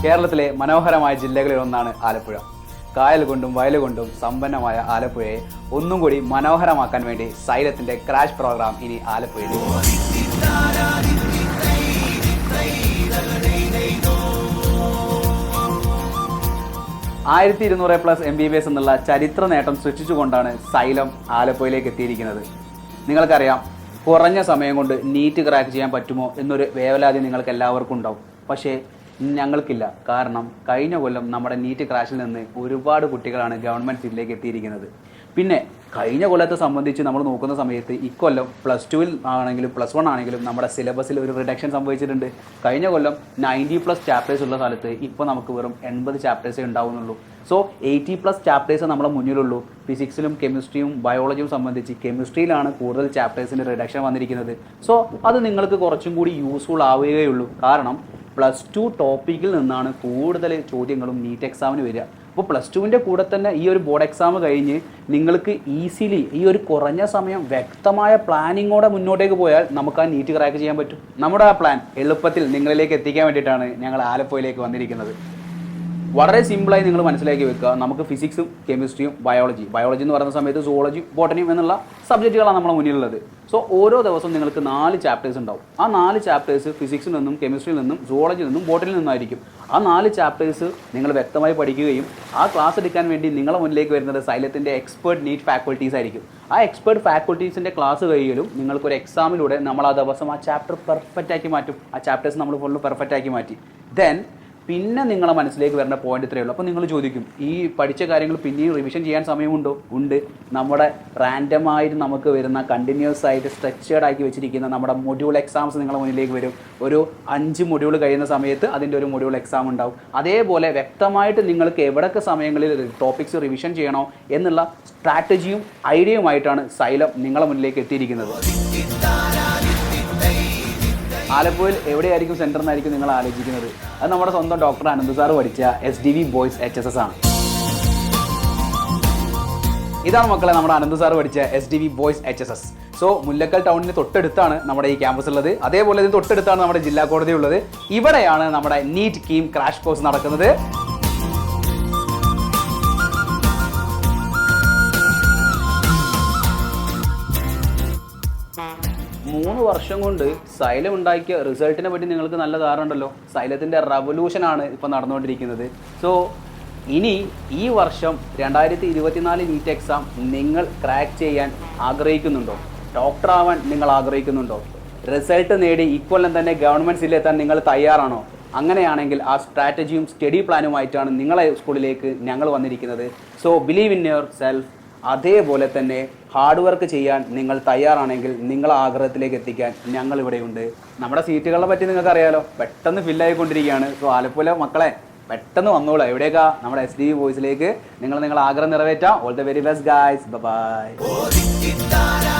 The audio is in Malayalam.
കേരളത്തിലെ മനോഹരമായ ജില്ലകളിൽ ഒന്നാണ് ആലപ്പുഴ. കായൽ കൊണ്ടും വയൽ കൊണ്ടും സമ്പന്നമായ ആലപ്പുഴയെ ഒന്നും കൂടി മനോഹരമാക്കാൻ വേണ്ടി സൈലത്തിന്റെ ക്രാഷ് പ്രോഗ്രാം ഇനി ആലപ്പുഴയിൽ. 1200+ MBBS എന്നുള്ള ചരിത്ര നേട്ടം സൃഷ്ടിച്ചുകൊണ്ടാണ് സൈലം ആലപ്പുഴയിലേക്ക് എത്തിയിരിക്കുന്നത്. നിങ്ങൾക്കറിയാം, കുറഞ്ഞ സമയം കൊണ്ട് നീറ്റ് ക്രാക്ക് ചെയ്യാൻ പറ്റുമോ എന്നൊരു വേവലാതി നിങ്ങൾക്ക് എല്ലാവർക്കും ഉണ്ടാവും. പക്ഷേ ഞങ്ങൾക്കില്ല. കാരണം കഴിഞ്ഞ കൊല്ലം നമ്മുടെ നീറ്റ് ക്രാഷിൽ നിന്ന് ഒരുപാട് കുട്ടികളാണ് ഗവൺമെൻറ് സീറ്റിലേക്ക് എത്തിയിരിക്കുന്നത്. പിന്നെ കഴിഞ്ഞ കൊല്ലത്തെ സംബന്ധിച്ച് നമ്മൾ നോക്കുന്ന സമയത്ത് ഇക്കൊല്ലം +2 ആണെങ്കിലും +1 ആണെങ്കിലും നമ്മുടെ സിലബസിൽ ഒരു റിഡക്ഷൻ സംഭവിച്ചിട്ടുണ്ട്. കഴിഞ്ഞ കൊല്ലം 90+ ചാപ്റ്റേഴ്സ് ഉള്ള സ്ഥലത്ത് ഇപ്പോൾ നമുക്ക് വെറും 80 ചാപ്റ്റേഴ്സേ ഉണ്ടാവുന്നുള്ളൂ. സോ 80+ ചാപ്റ്റേഴ്സ് നമ്മുടെ മുന്നിലുള്ളൂ. ഫിസിക്സിലും കെമിസ്ട്രിയും ബയോളജിയും സംബന്ധിച്ച് കെമിസ്ട്രിയിലാണ് കൂടുതൽ ചാപ്റ്റേഴ്സിൻ്റെ റിഡക്ഷൻ വന്നിരിക്കുന്നത്. സോ അത് നിങ്ങൾക്ക് കുറച്ചും കൂടി യൂസ്ഫുൾ ആവുകയുള്ളൂ. കാരണം +2 ടോപ്പിക്കിൽ നിന്നാണ് കൂടുതൽ ചോദ്യങ്ങളും നീറ്റ് എക്സാമിന് വരിക. അപ്പോൾ +2വിൻ്റെ കൂടെ തന്നെ ഈ ഒരു ബോർഡ് എക്സാം കഴിഞ്ഞ് നിങ്ങൾക്ക് ഈസിലി ഈ ഒരു കുറഞ്ഞ സമയം വ്യക്തമായ പ്ലാനിങ്ങോടെ മുന്നോട്ടേക്ക് പോയാൽ നമുക്ക് ആ നീറ്റ് ക്രാക്ക് ചെയ്യാൻ പറ്റും. നമ്മുടെ ആ പ്ലാൻ എളുപ്പത്തിൽ നിങ്ങളിലേക്ക് എത്തിക്കാൻ വേണ്ടിയിട്ടാണ് ഞങ്ങൾ ആലപ്പുഴയിലേക്ക് വന്നിരിക്കുന്നത്. വളരെ സിമ്പിളായി നിങ്ങൾ മനസ്സിലാക്കി വെക്കുക. നമുക്ക് ഫിസിക്സും കെമിസ്ട്രിയും ബയോളജി എന്ന് പറയുന്ന സമയത്ത് സുവോളജി ബോട്ടണിയും എന്നുള്ള സബ്ജക്റ്റുകളാണ് നമ്മുടെ മുന്നിലുള്ളത്. സോ ഓരോ ദിവസവും നിങ്ങൾക്ക് 4 ചാപ്റ്റേഴ്സ് ഉണ്ടാവും. ആ 4 ചാപ്റ്റേഴ്സ് ഫിസിക്സിൽ നിന്നും കെമിസ്ട്രിയിൽ നിന്നും സുവോളജിയിൽ നിന്നും ബോട്ടണിയിൽ നിന്നായിരിക്കും. ആ 4 ചാപ്റ്റേഴ്സ് നിങ്ങൾ വ്യക്തമായി പഠിക്കുകയും ആ ക്ലാസ് എടുക്കാൻ വേണ്ടി നിങ്ങളുടെ മുന്നിലേക്ക് വരുന്നത് സൈലത്തിൻ്റെ എക്സ്പേർട്ട് നീറ്റ് ഫാക്കൽറ്റീസ് ആയിരിക്കും. ആ എക്സ്പേർട്ട് ഫാക്കൽറ്റീസിൻ്റെ ക്ലാസ് കഴിയലും നിങ്ങൾക്കൊരു എക്സാമിലൂടെ നമ്മൾ ആ ദിവസം ആ ചാപ്റ്റർ പെർഫെക്റ്റ് ആക്കി മാറ്റും. ആ ചാപ്റ്റേഴ്സ് നമ്മൾ ഫുള്ള് പെർഫെക്റ്റ് ആക്കി മാറ്റി. പിന്നെ നിങ്ങളെ മനസ്സിലേക്ക് വരുന്ന പോയിന്റ് ഇത്രയേ ഉള്ളൂ. അപ്പോൾ നിങ്ങൾ ചോദിക്കും, ഈ പഠിച്ച കാര്യങ്ങൾ പിന്നെയും റിവിഷൻ ചെയ്യാൻ സമയമുണ്ടോ? ഉണ്ട്. നമ്മുടെ റാൻഡമായിട്ട് നമുക്ക് വരുന്ന കണ്ടിന്യൂസ് ആയിട്ട് സ്ട്രക്ചേർഡ് ആക്കി വെച്ചിരിക്കുന്ന നമ്മുടെ മൊഡ്യൂൾ എക്സാംസ് നിങ്ങളുടെ മുന്നിലേക്ക് വരും. ഒരു 5 മൊഡ്യൂൾ കഴിയുന്ന സമയത്ത് അതിൻ്റെ ഒരു മൊഡ്യൂൾ എക്സാം ഉണ്ടാവും. അതേപോലെ വ്യക്തമായിട്ട് നിങ്ങൾക്ക് എവിടെയൊക്കെ സമയങ്ങളിൽ ടോപ്പിക്സ് റിവിഷൻ ചെയ്യണോ എന്നുള്ള സ്ട്രാറ്റജിയും ഐഡിയയുമായിട്ടാണ് സൈലം നിങ്ങളുടെ മുന്നിലേക്ക് എത്തിയിരിക്കുന്നത്. ആലപ്പുഴയിൽ എവിടെയായിരിക്കും സെൻറ്റർ എന്നായിരിക്കും നിങ്ങൾ ആലോചിക്കുന്നത്. അത് നമ്മുടെ സ്വന്തം ഡോക്ടർ അനന്ത് സാർ പഠിച്ച SDV ബോയ്സ് HSS ആണ്. ഇതാണ് മക്കളെ നമ്മുടെ അനന്ത് സാർ പഠിച്ച SDV boys HSS. So Mullakkal ടൗണിന് തൊട്ടടുത്താണ് നമ്മുടെ ഈ ക്യാമ്പസ് ഉള്ളത്. അതേപോലെ ഇതിന് തൊട്ടടുത്താണ് നമ്മുടെ ജില്ലാ കോടതി ഉള്ളത്. ഇവിടെയാണ് നമ്മുടെ നീറ്റ് കീം ക്രാഷ് കോഴ്സ് നടക്കുന്നത്. 3 വർഷം കൊണ്ട് സൈലം ഉണ്ടാക്കിയ റിസൾട്ടിനെ പറ്റി നിങ്ങൾക്ക് നല്ല ധാരണ ഉണ്ടല്ലോ. സൈലത്തിൻ്റെ റവല്യൂഷനാണ് ഇപ്പോൾ നടന്നുകൊണ്ടിരിക്കുന്നത്. സോ ഇനി ഈ വർഷം 2024 നീറ്റ് എക്സാം നിങ്ങൾ ക്രാക്ക് ചെയ്യാൻ ആഗ്രഹിക്കുന്നുണ്ടോ? ഡോക്ടർ ആവാൻ നിങ്ങൾ ആഗ്രഹിക്കുന്നുണ്ടോ? റിസൾട്ട് നേടി ഇക്കൊല്ലം തന്നെ ഗവൺമെൻറ് സീറ്റിലെത്താൻ നിങ്ങൾ തയ്യാറാണോ? അങ്ങനെയാണെങ്കിൽ ആ സ്ട്രാറ്റജിയും സ്റ്റഡി പ്ലാനുമായിട്ടാണ് നിങ്ങളെ സ്കൂളിലേക്ക് ഞങ്ങൾ വന്നിരിക്കുന്നത്. So believe in your self. അതേപോലെ തന്നെ ഹാർഡ് വർക്ക് ചെയ്യാൻ നിങ്ങൾ തയ്യാറാണെങ്കിൽ നിങ്ങളെ ആഗ്രഹത്തിലേക്ക് എത്തിക്കാൻ ഞങ്ങൾ ഇവിടെയുണ്ട്. നമ്മുടെ സീറ്റുകളെ പറ്റി നിങ്ങൾക്ക് അറിയാലോ, പെട്ടെന്ന് ഫില്ലായിക്കൊണ്ടിരിക്കുകയാണ്. സോ ആലപ്പുഴ മക്കളെ പെട്ടെന്ന് വന്നോളൂ. എവിടേക്കാ? നമ്മുടെ SDV ബോയ്സിലേക്ക്. നിങ്ങൾ ആഗ്രഹം നിറവേറ്റാം. All the very best guys. By.